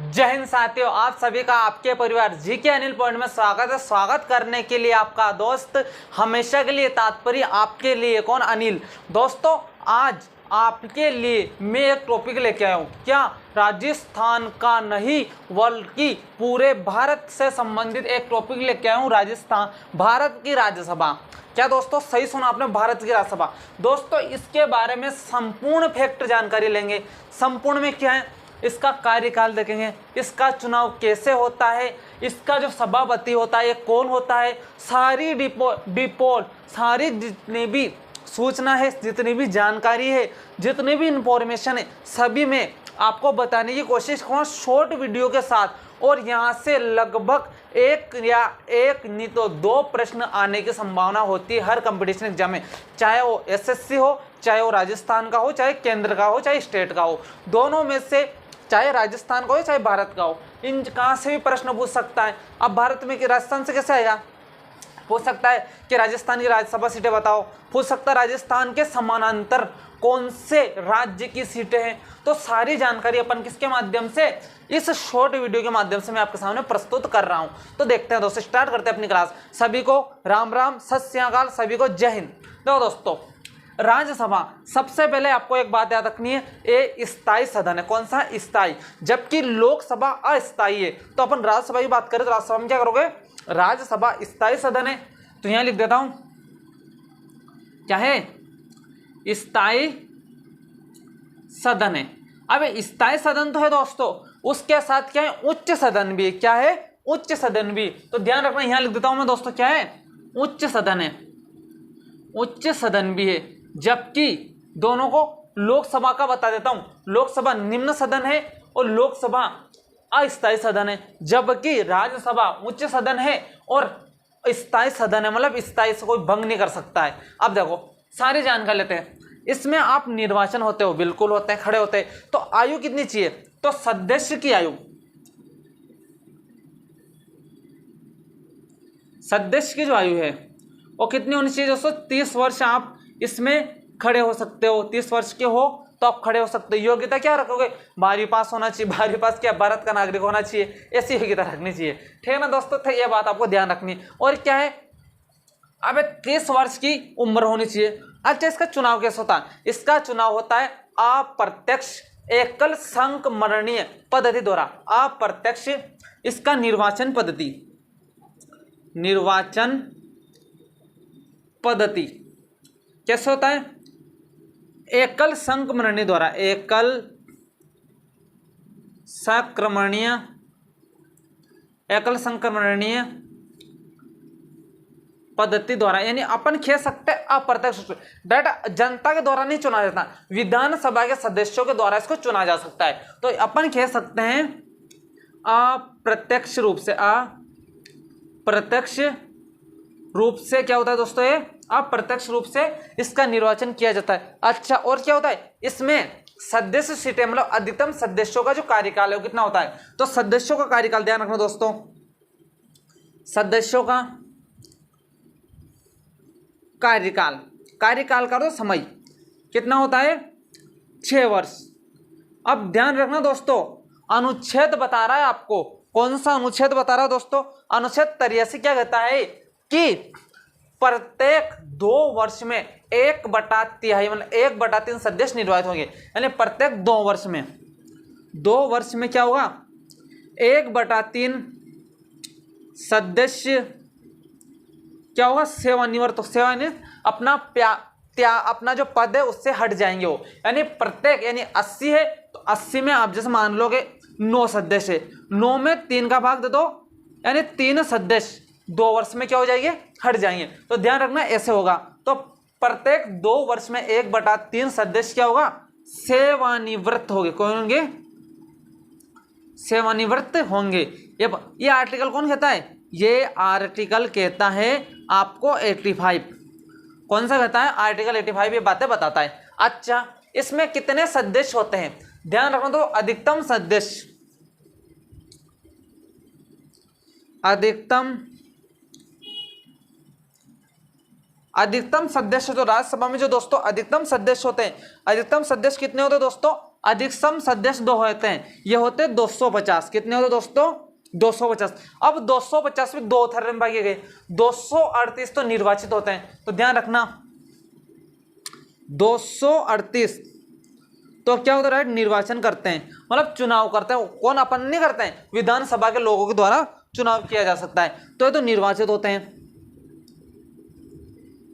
जय हिंद साथियों, आप सभी का आपके परिवार जीके अनिल पॉइंट में स्वागत है। स्वागत करने के लिए आपका दोस्त, हमेशा के लिए तात्पर्य आपके लिए कौन, अनिल। दोस्तों, आज आपके लिए मैं एक टॉपिक लेके आया हूँ। क्या राजस्थान का नहीं बल्कि पूरे भारत से संबंधित एक टॉपिक लेके आया हूँ। राजस्थान, भारत की राज्यसभा। क्या दोस्तों, सही सुना आपने, भारत की राज्यसभा। दोस्तों, इसके बारे में संपूर्ण फैक्ट जानकारी लेंगे। संपूर्ण में क्या है, इसका कार्यकाल देखेंगे, इसका चुनाव कैसे होता है, इसका जो सभापति होता है कौन होता है, सारी डिपोल सारी जितनी भी सूचना है, जितनी भी जानकारी है, जितनी भी इंफॉर्मेशन है, सभी में आपको बताने की कोशिश करूँगा शॉर्ट वीडियो के साथ। और यहाँ से लगभग एक नहीं तो 2 प्रश्न आने की संभावना होती है हर कंपटीशन एग्जाम में, चाहे वो एसएससी हो, चाहे वो राजस्थान का हो, चाहे केंद्र का हो, चाहे स्टेट का हो। दोनों में से, चाहे राजस्थान का हो चाहे भारत का हो, इन कहाँ से भी प्रश्न पूछ सकता है। अब भारत में कि राजस्थान से कैसे आएगा, पूछ सकता है कि राजस्थान की राज्यसभा सीटें बताओ, पूछ सकता है राजस्थान के समानांतर कौन से राज्य की सीटें हैं। तो सारी जानकारी अपन किसके माध्यम से, इस शॉर्ट वीडियो के माध्यम से मैं आपके सामने प्रस्तुत कर रहा हूं। तो देखते हैं दोस्तों, स्टार्ट करते हैं अपनी क्लास। सभी को राम राम, सत श्री अकाल, सभी को जय हिंद। देखो दोस्तों, राज्यसभा, सबसे पहले आपको एक बात याद रखनी है, ये स्थायी सदन है। कौन सा, स्थायी। जबकि लोकसभा अस्थायी है। तो अपन राज्यसभा की बात करें तो राज्यसभा में क्या करोगे, राज्यसभा स्थायी सदन है। तो यहां लिख देता हूं, क्या है, स्थायी सदन है। अब स्थायी सदन तो है दोस्तों, उसके साथ क्या है, उच्च सदन भी है। क्या है, उच्च सदन भी। तो ध्यान रखना, यहां लिख देता हूं मैं दोस्तों, क्या है, उच्च सदन है, उच्च सदन भी है। जबकि दोनों को लोकसभा का बता देता हूं, लोकसभा निम्न सदन है और लोकसभा अस्थायी सदन है। जबकि राज्यसभा उच्च सदन है और स्थायी सदन है, मतलब स्थायी से कोई भंग नहीं कर सकता है। अब देखो, सारी जानकारी लेते हैं। इसमें आप निर्वाचन होते हो, बिल्कुल होते हैं, खड़े होते हैं। तो आयु कितनी चाहिए, तो सदस्य की आयु, सदस्य की जो आयु है वो कितनी होनी चाहिए दोस्तों, 30 वर्ष आप इसमें खड़े हो सकते हो। 30 वर्ष के हो तो आप खड़े हो सकते हो। योग्यता क्या रखोगे, 12वीं पास होना चाहिए। 12वीं पास क्या, भारत का नागरिक होना चाहिए, ऐसी योग्यता रखनी चाहिए। ठीक है ना दोस्तों, तो ये बात आपको ध्यान रखनी। और क्या है, अब 30 वर्ष की उम्र होनी चाहिए। अच्छा, इसका चुनाव कैसे होता है, इसका चुनाव होता है अप्रत्यक्ष एकल संकमरणीय पद्धति द्वारा। अप्रत्यक्ष, इसका निर्वाचन पद्धति, निर्वाचन पद्धति कैसे होता है, एकल संक्रमणीय द्वारा, एकल संक्रमणीय, एकल संक्रमणीय पद्धति द्वारा। यानी अपन कह सकते हैं अप्रत्यक्ष, डायरेक्ट जनता के द्वारा नहीं चुना जाता, विधानसभा के सदस्यों के द्वारा इसको चुना जा सकता है। तो अपन कह सकते हैं अप्रत्यक्ष रूप से, अप्रत्यक्ष रूप से क्या होता है दोस्तों, ये अप्रत्यक्ष रूप से इसका निर्वाचन किया जाता है। अच्छा, और क्या होता है, इसमें सदस्य सीटें, मतलब अधिकतम सदस्यों का जो कार्यकाल है वो कितना होता है। तो सदस्यों का कार्यकाल ध्यान रखना दोस्तों, सदस्यों का कार्यकाल, कार्यकाल का तो समय कितना होता है, 6 वर्ष। अब ध्यान रखना दोस्तों, अनुच्छेद बता रहा है आपको, कौन सा अनुच्छेद बता रहा है दोस्तों, अनुच्छेद 83 क्या कहता है कि प्रत्येक 2 वर्ष में 1/3, मतलब 1/3 सदस्य निर्वाचित होंगे। यानी प्रत्येक 2 वर्ष में, 2 वर्ष में क्या होगा, 1/3 सदस्य क्या होगा, सेवानिवृत्त, सेवानिवृत्त अपना जो पद है उससे हट जाएंगे वो। यानी प्रत्येक, यानी 80 है तो 80 में आप जैसे मान लोगे 9 सदस्य है, 9 में 3 का भाग दे दो, यानी 3 सदस्य 2 वर्ष में क्या हो जाएंगे, हट जाएंगे। तो ध्यान रखना, ऐसे होगा। तो प्रत्येक 2 वर्ष में 1/3 सदस्य क्या होगा, सेवानिवृत्त होंगे। कौन होंगे, सेवानिवृत्त होंगे। ये आर्टिकल कौन कहता है, ये आर्टिकल कहता है आपको 85। कौन सा कहता है, आर्टिकल 85 ये बातें बताता है। अच्छा, इसमें कितने सदस्य होते हैं, ध्यान रखना। तो अधिकतम सदस्य, अधिकतम सदस्य जो राज्यसभा में जो दोस्तों अधिकतम सदस्य होते हैं, अधिकतम सदस्य कितने होते हैं दोस्तों, अधिकतम सदस्य 2 होते हैं, ये होते 250। कितने होते दोस्तों? 250। अब 250 में 2 थर्ड में भागे गए, 238 तो निर्वाचित होते हैं। तो ध्यान रखना 238 तो क्या होता है? निर्वाचन करते हैं, मतलब चुनाव करते हैं। कौन? अपन नहीं करते हैं, विधानसभा के लोगों के द्वारा चुनाव किया जा सकता है। तो ये तो निर्वाचित होते हैं,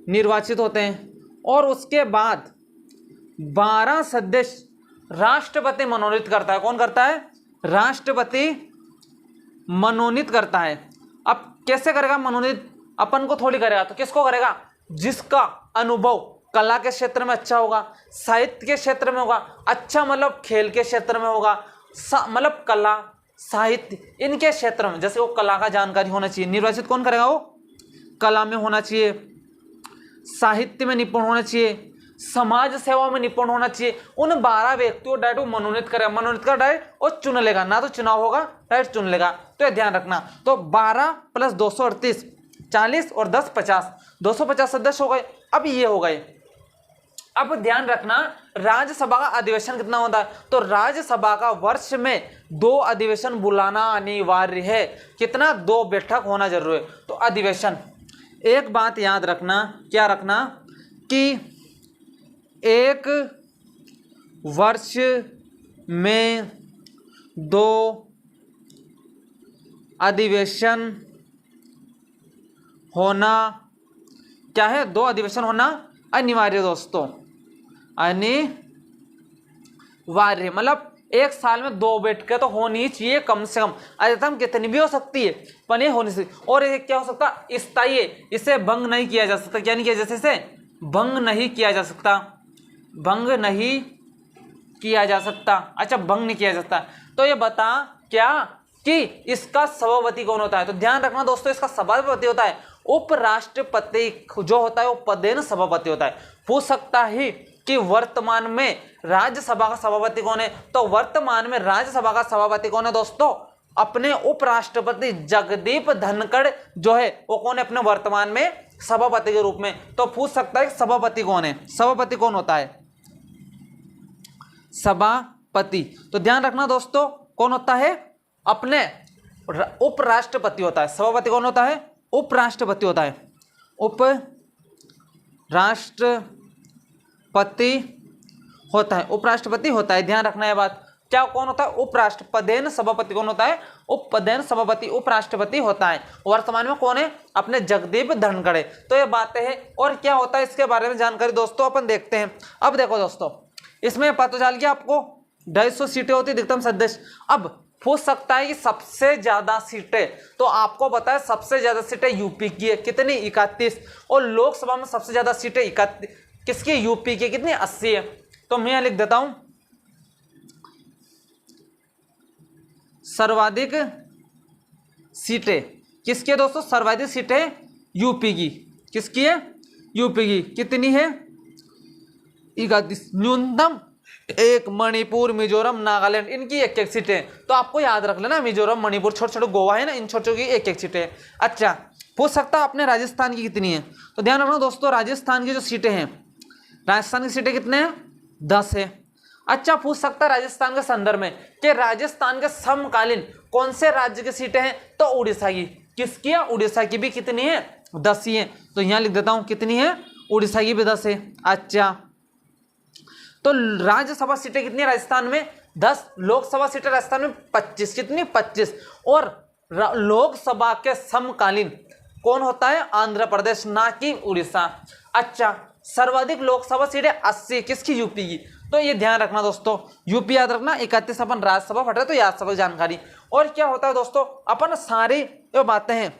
निर्वाचित होते हैं। और उसके बाद 12 सदस्य राष्ट्रपति मनोनीत करता है। कौन करता है? राष्ट्रपति मनोनीत करता है। अब कैसे करेगा मनोनीत? अपन को थोड़ी करेगा, तो किसको करेगा? जिसका अनुभव कला के क्षेत्र में अच्छा होगा, साहित्य के क्षेत्र में होगा अच्छा, मतलब खेल के क्षेत्र में होगा, मतलब कला साहित्य इनके क्षेत्र में, जैसे वो कला का जानकारी होना चाहिए। निर्वाचित कौन करेगा? वो कला में होना चाहिए, साहित्य में निपुण होना चाहिए, समाज सेवा में निपुण होना चाहिए। उन 12 व्यक्तियों डायरेक्ट मनोनीत करेगा, मनोनीत कर डायरेक्ट और चुन लेगा, ना तो चुनाव होगा डायरेक्ट चुन लेगा। तो ये ध्यान रखना। तो 12 + 238 40 और 10 50, 250 सदस्य हो गए। अब ये हो गए। अब ध्यान रखना राज्यसभा का अधिवेशन कितना होता है? तो राज्यसभा का वर्ष में 2 अधिवेशन बुलाना अनिवार्य है। कितना? 2 बैठक होना जरूरी है। तो अधिवेशन, एक बात याद रखना, क्या रखना कि एक वर्ष में 2 अधिवेशन होना क्या है? 2 अधिवेशन होना अनिवार्य दोस्तों, अनिवार्य। मतलब एक साल में 2 बैठकें तो होनी ही चाहिए कम से कम, अधिकतम कितनी भी हो सकती है पर ये होनी चाहिए। और ये क्या हो सकता? स्थायी, इसे भंग नहीं किया जा सकता। क्या नहीं किया? जैसे इसे भंग नहीं किया जा सकता, भंग नहीं किया जा सकता। अच्छा, भंग नहीं किया जा सकता। तो ये बता क्या कि इसका सभापति कौन होता है? तो ध्यान रखना दोस्तों, इसका सभापति होता है उपराष्ट्रपति, जो होता है वो पदेन सभापति होता है। पूछ सकता है कि वर्तमान में राज्यसभा का सभापति कौन है? तो वर्तमान में राज्यसभा का सभापति कौन है दोस्तों? अपने उपराष्ट्रपति जगदीप धनखड़ जो है वो कौन है अपने वर्तमान में सभापति के रूप में। तो पूछ सकता है सभापति कौन है? सभापति कौन होता है? सभापति। तो ध्यान रखना दोस्तों, कौन होता है? अपने उपराष्ट्रपति होता है। सभापति कौन होता है? उपराष्ट्रपति होता है, उपराष्ट्रपति होता है, उपराष्ट्रपति होता है। ध्यान रखना है बात। क्या कौन होता है? उपराष्ट्रपदेन सभापति कौन होता है? उपपदेन सभापति उपराष्ट्रपति होता है। वर्तमान में कौन है? अपने जगदीप धनखड़। तो ये बातें हैं। और क्या होता है इसके बारे में जानकारी दोस्तों अपन देखते हैं। अब देखो दोस्तों, इसमें पता चल गया आपको 250 सीटें होती अधिकतम सदस्य। अब पूछ सकता है कि सबसे ज्यादा सीटें, तो आपको पता है सबसे ज्यादा सीटें यूपी की है। कितनी? 31। और लोकसभा में सबसे ज्यादा सीटें 31 किसकी? यूपी की। कितनी? 80 है। तो मैं लिख देता हूं सर्वाधिक सीटें किसकी है दोस्तों? सर्वाधिक सीटें यूपी की। किसकी है? यूपी की। कितनी है? 31। न्यूनतम 1 मणिपुर, मिजोरम, नागालैंड, इनकी 1-1 सीटें। तो आपको याद रख लेना, मिजोरम, मणिपुर, छोटे छोटे गोवा है ना, इन छोटों की 1-1 सीटें। अच्छा, पूछ सकता अपने राजस्थान की कितनी है? तो ध्यान रखना दोस्तों, राजस्थान की जो सीटें हैं, राजस्थान की सीटें कितने हैं? 10 है। अच्छा, पूछ सकता है राजस्थान के संदर्भ में कि राजस्थान के समकालीन कौन से राज्य की सीटें हैं? तो उड़ीसा की। किसकी है? उड़ीसा की भी कितनी है? 10 ही है। तो यहां लिख देता हूं कितनी है? उड़ीसा की भी 10 है। अच्छा, तो राज्यसभा सीटें कितनी है राजस्थान में? 10। लोकसभा सीटें राजस्थान में 25। कितनी? 25। और लोकसभा के समकालीन कौन होता है? आंध्र प्रदेश, ना कि उड़ीसा। अच्छा, सर्वाधिक लोकसभा सीटें 80 किसकी? यूपी की। तो ये ध्यान रखना दोस्तों, यूपी याद रखना। 31 अपन राज्यसभा फट रहे तो राज्यसभा की जानकारी। और क्या होता है दोस्तों, अपन सारी जो बातें हैं,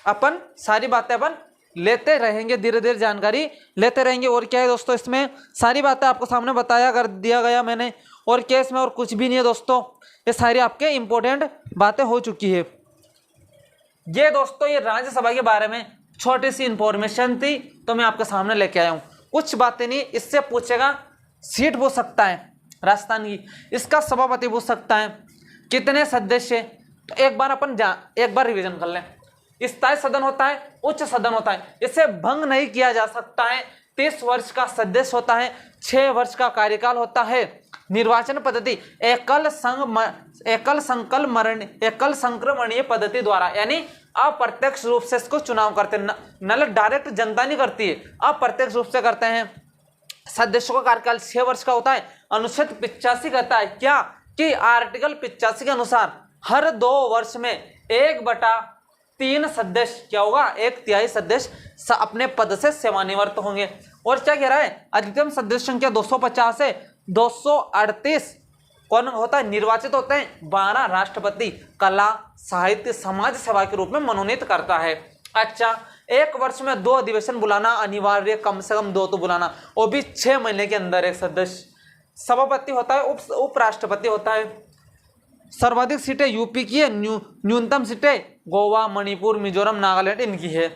अपन सारी बातें अपन लेते रहेंगे, धीरे धीरे जानकारी लेते रहेंगे। और क्या है दोस्तों, इसमें सारी बातें आपको सामने बताया कर दिया गया मैंने। और क्या इसमें और कुछ भी नहीं है दोस्तों, ये सारी आपके इंपॉर्टेंट बातें हो चुकी है। ये दोस्तों ये राज्यसभा के बारे में छोटी सी इंफॉर्मेशन थी, तो मैं आपके सामने लेके आया हूँ। कुछ बातें नहीं, इससे पूछेगा सीट पूछ सकता है राजस्थान की, इसका सभापति पूछ सकता है, कितने सदस्य। तो एक बार अपन एक बार रिवीजन कर लें। स्थायी सदन होता है, उच्च सदन होता है, इसे भंग नहीं किया जा सकता है। 30 वर्ष का सदस्य होता है, 6 वर्ष का कार्यकाल होता है। निर्वाचन पद्धति एकल संक्रमणीय पद्धति द्वारा, यानी अप्रत्यक्ष रूप से इसको चुनाव करते हैं, नल डायरेक्ट जनता नहीं करती है, अप्रत्यक्ष रूप से करते हैं। सदस्यों का कार्यकाल 6 वर्ष का होता है। अनुच्छेद 85 कहता है क्या कि आर्टिकल 85 के अनुसार हर 2 वर्ष में 1/3 सदस्य क्या होगा, 1/3 सदस्य अपने पद से सेवानिवृत्त होंगे। और क्या कह रहा है, अधिकतम सदस्य संख्या 250 से 238 कौन होता है, निर्वाचित होते हैं। 12 राष्ट्रपति कला साहित्य समाज सेवा के रूप में मनोनीत करता है। अच्छा, 1 वर्ष में 2 अधिवेशन बुलाना अनिवार्य, कम से कम 2 तो बुलाना, वो भी 6 महीने के अंदर एक सदस्य। सभापति होता है, उपराष्ट्रपति होता है। सर्वाधिक सीटें यूपी की है, न्यूनतम सीटें गोवा, मणिपुर, मिजोरम, नागालैंड इनकी है।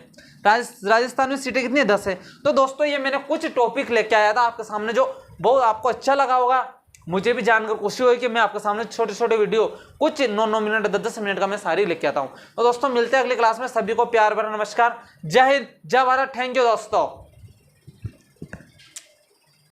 राजस्थान में सीटें कितनी है, 10 है। तो दोस्तों ये मैंने कुछ टॉपिक लेके आया था आपके सामने, जो बहुत आपको अच्छा लगा होगा। मुझे भी जानकर खुशी हुई कि मैं आपके सामने छोटे छोटे वीडियो कुछ 9 मिनट 10 मिनट का मैं सारी लेके आता हूँ। तो दोस्तों मिलते हैं अगली क्लास में, सभी को प्यार भरा नमस्कार, जय हिंद, जय भारत, थैंक यू दोस्तों।